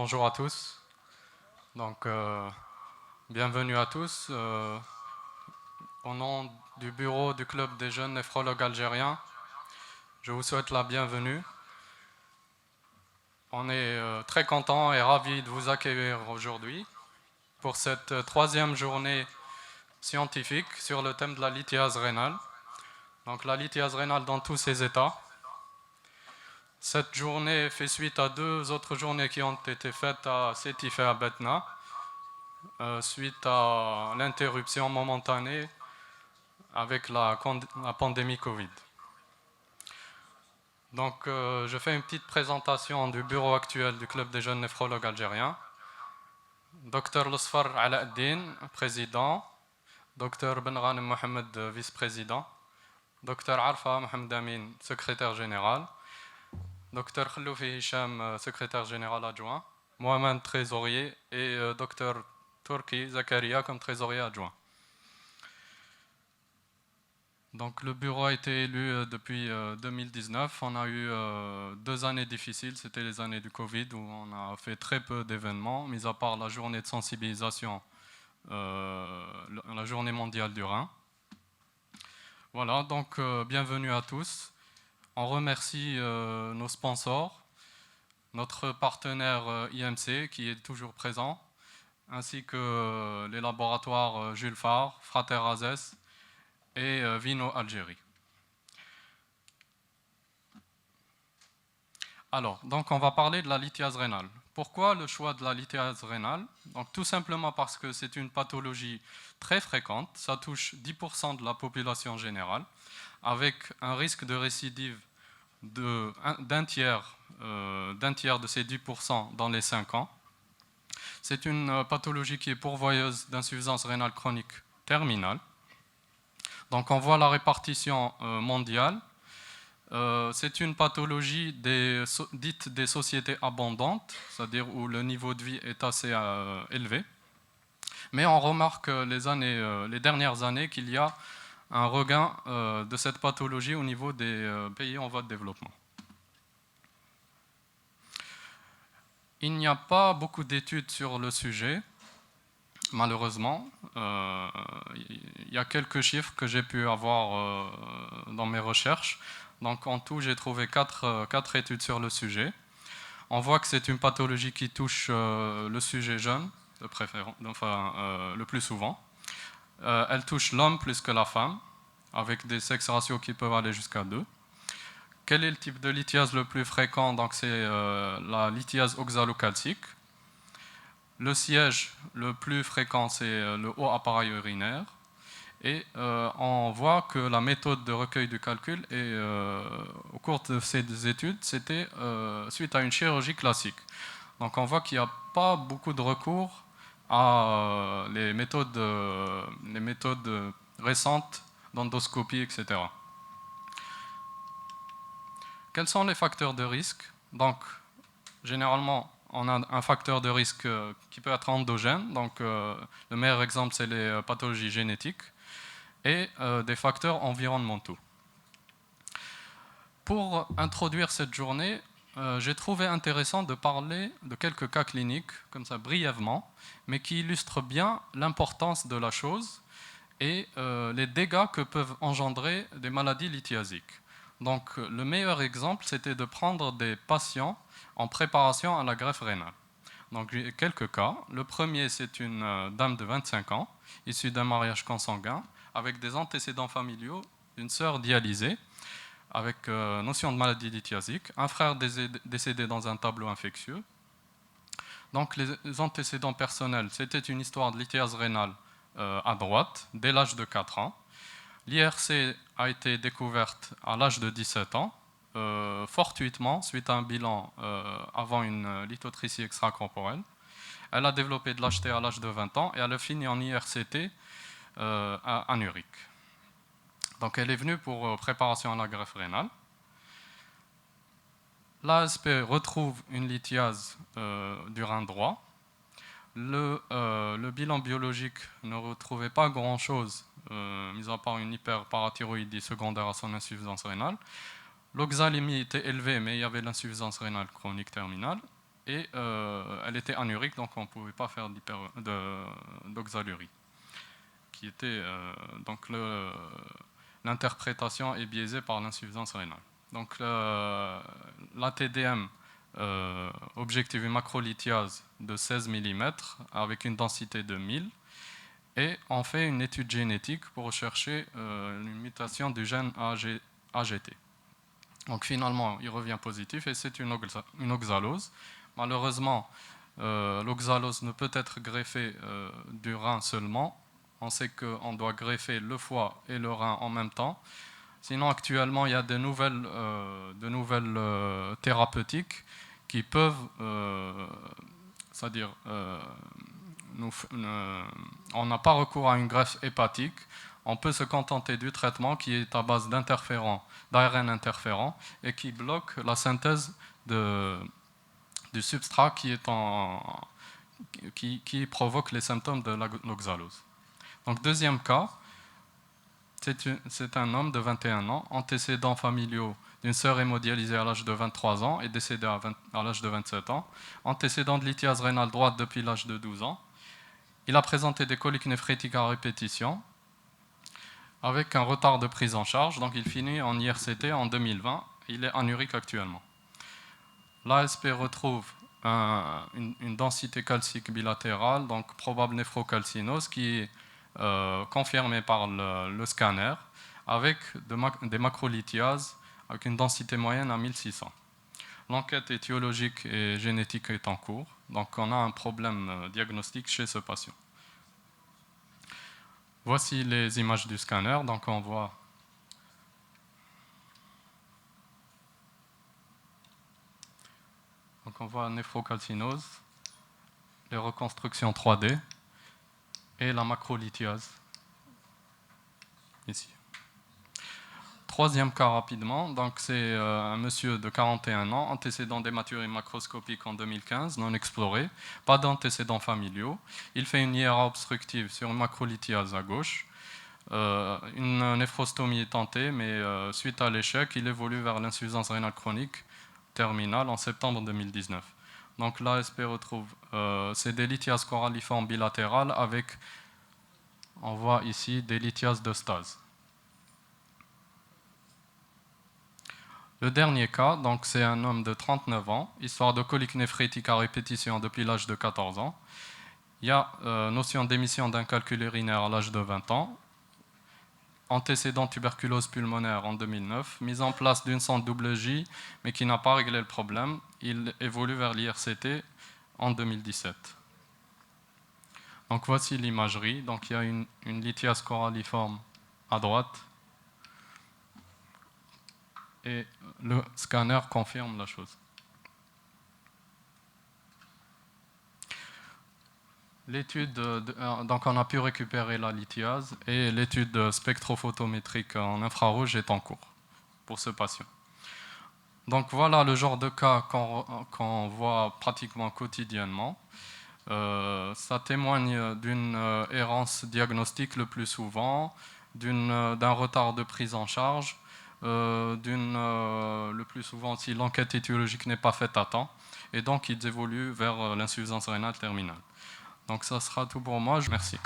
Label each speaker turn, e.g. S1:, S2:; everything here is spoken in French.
S1: Bonjour à tous. Donc, bienvenue à tous. Au nom du bureau du Club des jeunes néphrologues algériens, je vous souhaite la bienvenue. On est très content et ravis de vous accueillir aujourd'hui pour cette troisième journée scientifique sur le thème de la lithiase rénale. Donc, la lithiase rénale dans tous ses états. Cette journée fait suite à deux autres journées qui ont été faites à Sétif et à Betna, suite à l'interruption momentanée avec la pandémie Covid. Donc, je fais une petite présentation du bureau actuel du Club des jeunes néphrologues algériens. Dr Losfar Alaeddin, président. Dr Benranem Mohamed, vice-président. Dr Arfa Mohamed Amin, secrétaire général. Dr Khaloufi Hicham, secrétaire général adjoint. Mohamed, trésorier. Et Dr Turki Zakaria comme trésorier adjoint. Donc le bureau a été élu depuis 2019. On a eu 2 années difficiles, c'était les années du Covid où on a fait très peu d'événements, mis à part la journée de sensibilisation, la journée mondiale du Rhin. Voilà, donc bienvenue à tous. On remercie nos sponsors, notre partenaire IMC qui est toujours présent, ainsi que les laboratoires Jules Favre, Frater Azès et Vino Algérie. Alors, donc on va parler de la lithiase rénale. Pourquoi le choix de la lithiase rénale? Donc tout simplement parce que c'est une pathologie très fréquente, ça touche 10% de la population générale, avec un risque de récidive d'un tiers de ces 10% dans les 5 ans. C'est une pathologie qui est pourvoyeuse d'insuffisance rénale chronique terminale. Donc on voit la répartition mondiale. C'est une pathologie dite des sociétés abondantes, c'est-à-dire où le niveau de vie est assez élevé. Mais on remarque les dernières années qu'il y a un regain de cette pathologie au niveau des pays en voie de développement. Il n'y a pas beaucoup d'études sur le sujet, malheureusement. Il y a quelques chiffres que j'ai pu avoir dans mes recherches. Donc en tout, j'ai trouvé 4 études sur le sujet. On voit que c'est une pathologie qui touche le sujet jeune, de préférence, le plus souvent. Elle touche l'homme plus que la femme, avec des sex ratios qui peuvent aller jusqu'à 2. Quel est le type de lithiase le plus fréquent? Donc c'est la lithiase oxalocalcique. Le siège le plus fréquent, c'est le haut appareil urinaire. Et on voit que la méthode de recueil du calcul, au cours de ces études, c'était suite à une chirurgie classique. Donc on voit qu'il n'y a pas beaucoup de recours à les méthodes récentes d'endoscopie, etc. Quels sont les facteurs de risque? Donc, généralement, on a un facteur de risque qui peut être endogène. Donc, le meilleur exemple, c'est les pathologies génétiques et des facteurs environnementaux. Pour introduire cette journée, j'ai trouvé intéressant de parler de quelques cas cliniques, comme ça brièvement, mais qui illustrent bien l'importance de la chose et les dégâts que peuvent engendrer des maladies lithiasiques. Donc le meilleur exemple, c'était de prendre des patients en préparation à la greffe rénale. Donc j'ai quelques cas. Le premier, c'est une dame de 25 ans, issue d'un mariage consanguin, avec des antécédents familiaux, une sœur dialysée, avec notion de maladie lithiasique, un frère décédé dans un tableau infectieux. Donc les antécédents personnels, c'était une histoire de lithiase rénale à droite, dès l'âge de 4 ans. L'IRC a été découverte à l'âge de 17 ans, fortuitement, suite à un bilan avant une lithotricie extracorporelle. Elle a développé de l'HT à l'âge de 20 ans et elle a fini en IRCT anurique. Donc elle est venue pour préparation à la greffe rénale. L'ASP retrouve une lithiase du rein droit. Le bilan biologique ne retrouvait pas grand-chose, mis à part une hyperparathyroïdie secondaire à son insuffisance rénale. L'oxalémie était élevée, mais il y avait l'insuffisance rénale chronique terminale. et elle était anurique, donc on ne pouvait pas faire d'oxalurie. Donc l'interprétation est biaisée par l'insuffisance rénale. Donc l'ATDM objective une macrolithiase de 16 mm avec une densité de 1000, et on fait une étude génétique pour rechercher une mutation du gène AGT. Donc finalement, il revient positif et c'est une oxalose. Malheureusement, l'oxalose ne peut être greffée du rein seulement. On sait qu'on doit greffer le foie et le rein en même temps. Sinon, actuellement, il y a de nouvelles thérapeutiques qui peuvent, c'est-à-dire, on n'a pas recours à une greffe hépatique. On peut se contenter du traitement qui est à base d'ARN interférent et qui bloque la synthèse du substrat qui provoque les symptômes de l'oxalose. Donc, deuxième cas, c'est un homme de 21 ans, antécédents familiaux d'une sœur hémodialysée à l'âge de 23 ans et décédée à l'âge de 27 ans, antécédent de lithiase rénale droite depuis l'âge de 12 ans. Il a présenté des coliques néphrétiques à répétition, avec un retard de prise en charge, donc il finit en IRCT en 2020, il est anurique actuellement. L'ASP retrouve une densité calcique bilatérale, donc probable néphrocalcinose, qui est confirmée par le scanner, avec des macrolithiases avec une densité moyenne à 1600. L'enquête étiologique et génétique est en cours, donc on a un problème diagnostique chez ce patient. Voici les images du scanner, donc on voit la néphrocalcinose, les reconstructions 3D et la macrolithiase ici. Troisième cas rapidement, donc c'est un monsieur de 41 ans, antécédent d'hématurie macroscopique en 2015, non exploré, pas d'antécédents familiaux. Il fait une IRA obstructive sur une macrolithiase à gauche. Une néphrostomie est tentée, mais suite à l'échec, il évolue vers l'insuffisance rénale chronique terminale en septembre 2019. Donc l'ASP retrouve, c'est des lithiases coralliformes bilatérales avec, on voit ici, des lithiases de stase. Le dernier cas, donc c'est un homme de 39 ans, histoire de colique néphrétique à répétition depuis l'âge de 14 ans. Il y a notion d'émission d'un calcul urinaire à l'âge de 20 ans, antécédent tuberculose pulmonaire en 2009, mise en place d'une sonde WJ, mais qui n'a pas réglé le problème. Il évolue vers l'IRCT en 2017. Donc voici l'imagerie. Donc il y a une lithiase coralliforme à droite, et le scanner confirme la chose. L'étude, donc on a pu récupérer la lithiase et l'étude spectrophotométrique en infrarouge est en cours pour ce patient. Donc voilà le genre de cas qu'on voit pratiquement quotidiennement. Ça témoigne d'une errance diagnostique le plus souvent, d'un retard de prise en charge, le plus souvent aussi l'enquête étiologique n'est pas faite à temps, et donc ils évoluent vers l'insuffisance rénale terminale. Donc ça sera tout pour moi, merci.